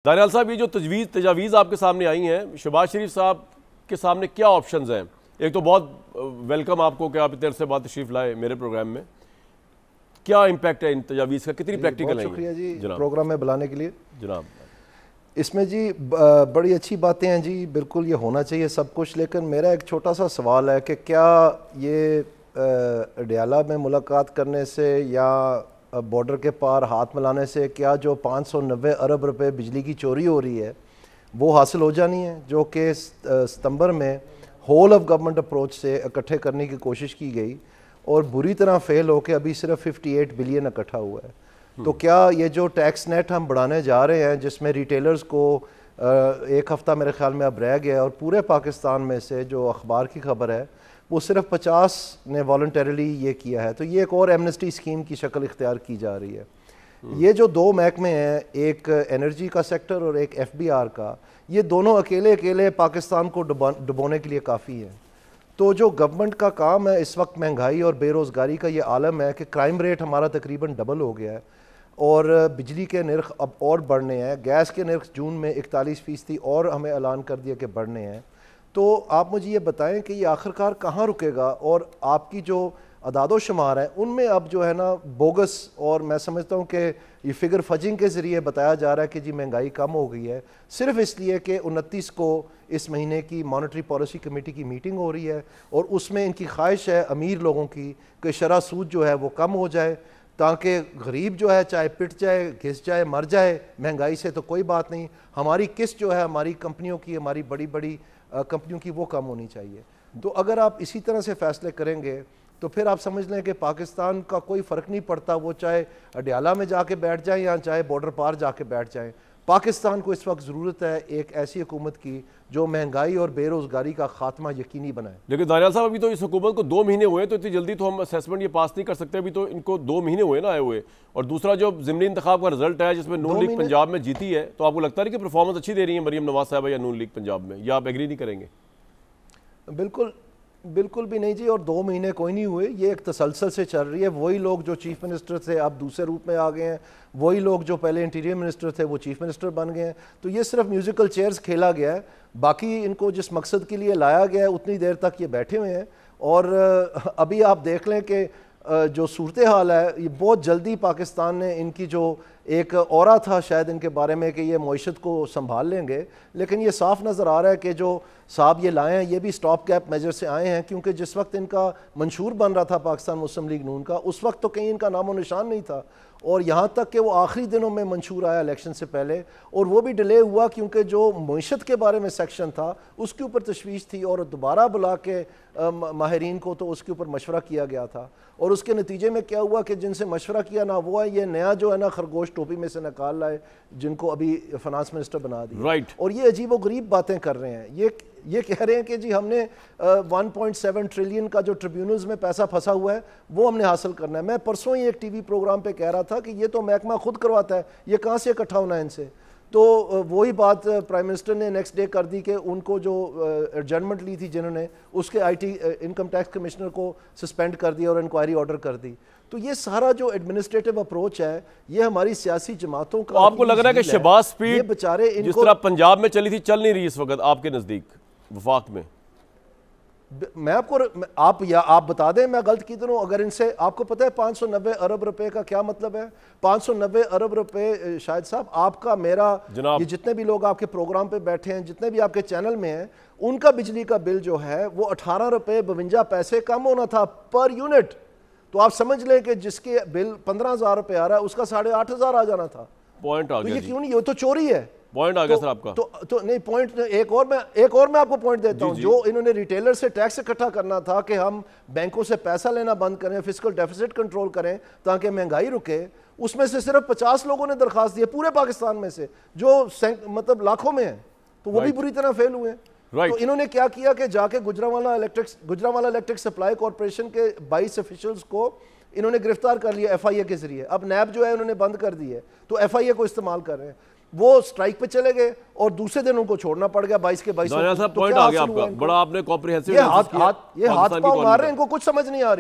دانیال صاحب، یہ جو تجاویز آپ کے سامنے آئی ہیں، شہباز شریف صاحب کے سامنے کیا آپشنز ہیں؟ ایک تو بہت ویلکم آپ کو کہ آپ اتنے عرصے بعد تشریف لائے میرے پروگرام میں. کیا امپیکٹ ہے ان تجاویز کا؟ کتنی پریکٹیکل ہے؟ بہت شکریہ جی پروگرام میں بلانے کے لیے. جناب اس میں جی بڑی اچھی باتیں ہیں جی، بالکل یہ ہونا چاہیے سب کچھ، لیکن میرا ایک چھوٹا سا سوال ہے کہ کیا یہ اڈیالہ میں ملاقات کرنے سے یا بارڈر کے پار ہاتھ ملانے سے کیا جو 590 ارب روپے بجلی کی چوری ہو رہی ہے وہ حاصل ہو جانی ہے، جو کہ ستمبر میں ہول آف گورنمنٹ اپروچ سے اکٹھے کرنے کی کوشش کی گئی اور بری طرح فیل ہو کے ابھی صرف 58 بلین اکٹھا ہوا ہے؟ تو کیا یہ جو ٹیکس نیٹ ہم بڑھانے جا رہے ہیں، جس میں ریٹیلرز کو ایک ہفتہ میرے خیال میں اب رہ گیا، اور پورے پاکستان میں سے جو اخبار کی خبر ہے وہ صرف 50 نے والنٹریلی یہ کیا ہے، تو یہ ایک اور ایمنسٹی اسکیم کی شکل اختیار کی جا رہی ہے. یہ جو دو محکمے ہیں، ایک انرجی کا سیکٹر اور ایک ایف بی آر کا، یہ دونوں اکیلے پاکستان کو ڈبونے کے لیے کافی ہیں. تو جو گورنمنٹ کا کام ہے اس وقت، مہنگائی اور بے روزگاری کا یہ عالم ہے کہ کرائم ریٹ ہمارا تقریباً ڈبل ہو گیا ہے، اور بجلی کے نرخ اب اور بڑھنے ہیں. گیس کے نرخ جون میں 41% اور ہمیں اعلان کر دیا کہ بڑھنے ہیں. تو آپ مجھے یہ بتائیں کہ یہ آخرکار کہاں رکے گا؟ اور آپ کی جو اعداد و شمار ہیں ان میں اب جو ہے نا بوگس، اور میں سمجھتا ہوں کہ یہ فگر فجنگ کے ذریعے بتایا جا رہا ہے کہ جی مہنگائی کم ہو گئی ہے، صرف اس لیے کہ 29 کو اس مہینے کی مانیٹری پالیسی کمیٹی کی میٹنگ ہو رہی ہے، اور اس میں ان کی خواہش ہے امیر لوگوں کی کہ شرح سود جو ہے وہ کم ہو جائے، تاکہ غریب جو ہے چاہے پٹ جائے، گھس جائے، مر جائے مہنگائی سے تو کوئی بات نہیں، ہماری قسط جو ہے ہماری کمپنیوں کی، ہماری بڑی بڑی کمپنیوں کی، وہ کم ہونی چاہیے. تو اگر آپ اسی طرح سے فیصلے کریں گے تو پھر آپ سمجھ لیں کہ پاکستان کا کوئی فرق نہیں پڑتا، وہ چاہے اڈیالہ میں جا کے بیٹھ جائیں یا چاہے بارڈر پار جا کے بیٹھ جائیں. پاکستان کو اس وقت ضرورت ہے ایک ایسی حکومت کی جو مہنگائی اور بے روزگاری کا خاتمہ یقینی بنائے. لیکن دانیال صاحب، ابھی تو اس حکومت کو 2 مہینے ہوئے ہیں، تو اتنی جلدی تو ہم اسیسمنٹ یہ پاس نہیں کر سکتے. ابھی تو ان کو 2 مہینے ہوئے نا آئے ہوئے. اور دوسرا جو ضمنی انتخاب کا رزلٹ ہے جس میں نون لیگ پنجاب میں جیتی ہے، تو آپ کو لگتا ہے کہ پرفارمنس اچھی دے رہی ہے مریم نواز صاحبہ یا نون لیگ پنجاب میں، یا آپ ایگری نہیں کریں گے؟ بالکل بھی نہیں جی. اور 2 مہینے کوئی نہیں ہوئے، یہ ایک تسلسل سے چل رہی ہے. وہی لوگ جو چیف منسٹر تھے اب دوسرے روپ میں آ گئے ہیں، وہی لوگ جو پہلے انٹیریئر منسٹر تھے وہ چیف منسٹر بن گئے ہیں. تو یہ صرف میوزیکل چیئرز کھیلا گیا ہے، باقی ان کو جس مقصد کے لیے لایا گیا ہے اتنی دیر تک یہ بیٹھے ہوئے ہیں. اور ابھی آپ دیکھ لیں کہ جو صورتحال ہے، یہ بہت جلدی پاکستان نے ان کی جو ایک اورا تھا شاید ان کے بارے میں کہ یہ معیشت کو سنبھال لیں گے، لیکن یہ صاف نظر آ رہا ہے کہ جو صاحب یہ لائے ہیں یہ بھی سٹاپ گیپ میجر سے آئے ہیں، کیونکہ جس وقت ان کا منشور بن رہا تھا پاکستان مسلم لیگ نون کا، اس وقت تو کہیں ان کا نام و نشان نہیں تھا. اور یہاں تک کہ وہ آخری دنوں میں منشور آیا الیکشن سے پہلے، اور وہ بھی ڈیلے ہوا کیونکہ جو معیشت کے بارے میں سیکشن تھا اس کے اوپر تشویش تھی، اور دوبارہ بلا کے ماہرین کو تو اس کے اوپر مشورہ کیا گیا تھا. اور اس کے نتیجے میں کیا ہوا کہ جن سے مشورہ کیا نہ وہ ہے، یہ نیا جو ہے نا خرگوش ٹوپی میں سے نکال لائے جن کو ابھی فنانس منسٹر بنا دیا. اور یہ عجیب و غریب باتیں کر رہے ہیں. یہ کہہ رہے ہیں کہ جی ہم نے 1.7 ٹریلین کا جو ٹریبیونلز میں پیسہ پھنسا ہوا ہے وہ ہم نے حاصل کرنا ہے. میں پرسوں ہی ایک ٹی وی پروگرام پہ کہہ رہا تھا کہ یہ تو محکمہ خود کرواتا ہے، یہ کہاں سے اکٹھا ہونا ہے ان سے. تو وہی بات پرائم منسٹر نے نیکسٹ ڈے کر دی کہ ان کو جو ایڈجرنمنٹ لی تھی جنہوں نے، اس کے IT انکم ٹیکس کمشنر کو سسپینڈ کر دیا اور انکوائری آرڈر کر دی. تو یہ سارا جو ایڈمنسٹریٹو اپروچ ہے یہ ہماری سیاسی جماعتوں کا. آپ کو لگ رہا ہے کہ شہباز سپیڈ جس طرح پنجاب میں چلی تھی چل نہیں رہی اس وقت آپ کے نزدیک وفاق میں؟ میں آپ بتا دیں میں غلط کدھر ہوں. اگر ان سے آپ کو پتہ ہے 590 ارب روپے کا کیا مطلب ہے؟ 590 ارب روپے شاہد صاحب، آپ کا میرا، یہ جتنے بھی لوگ آپ کے پروگرام پہ بیٹھے ہیں، جتنے بھی آپ کے چینل میں ہیں، ان کا بجلی کا بل جو ہے وہ 18 روپے 52 پیسے کم ہونا تھا پر یونٹ. تو آپ سمجھ لیں کہ جس کے بل 15,000 روپے آ رہا ہے اس کا 8,500 آ جانا تھا. پوائنٹ آ گیا. یہ کیوں نہیں؟ یہ تو چوری ہے. پوائنٹ آ گیا سر آپ کا. تو نہیں، پوائنٹ ایک اور میں آپ کو پوائنٹ دیتا ہوں. جو انہوں نے ریٹیلر سے ٹیکس اکٹھا کرنا تھا کہ ہم بینکوں سے پیسہ لینا بند کریں، فسکل ڈیفیسٹ کنٹرول کریں تاکہ مہنگائی رکے، اس میں سے صرف 50 لوگوں نے درخواست دی پورے پاکستان میں سے، جو مطلب لاکھوں میں ہیں. تو وہ بھی بری طرح فیل ہوئے. تو انہوں نے کیا کیا کہ جا کے گجرانوالہ الیکٹرک سپلائی کارپوریشن کے 22 افیشلز کو انہوں نے گرفتار کر لیا FIA کے ذریعے. اب نیب جو ہے انہوں نے بند کر دی ہے، تو FIA کو استعمال کر رہے ہیں. وہ سٹرائک پہ چلے گئے اور دوسرے دن ان کو چھوڑنا پڑ گیا 22 کے 22. پوائنٹ آ گیا آپ کا. بڑا آپ نے کمپریہنسو یہ ہاتھ پاؤں مار رہے ہیں، ان کو کچھ سمجھ نہیں آ رہی.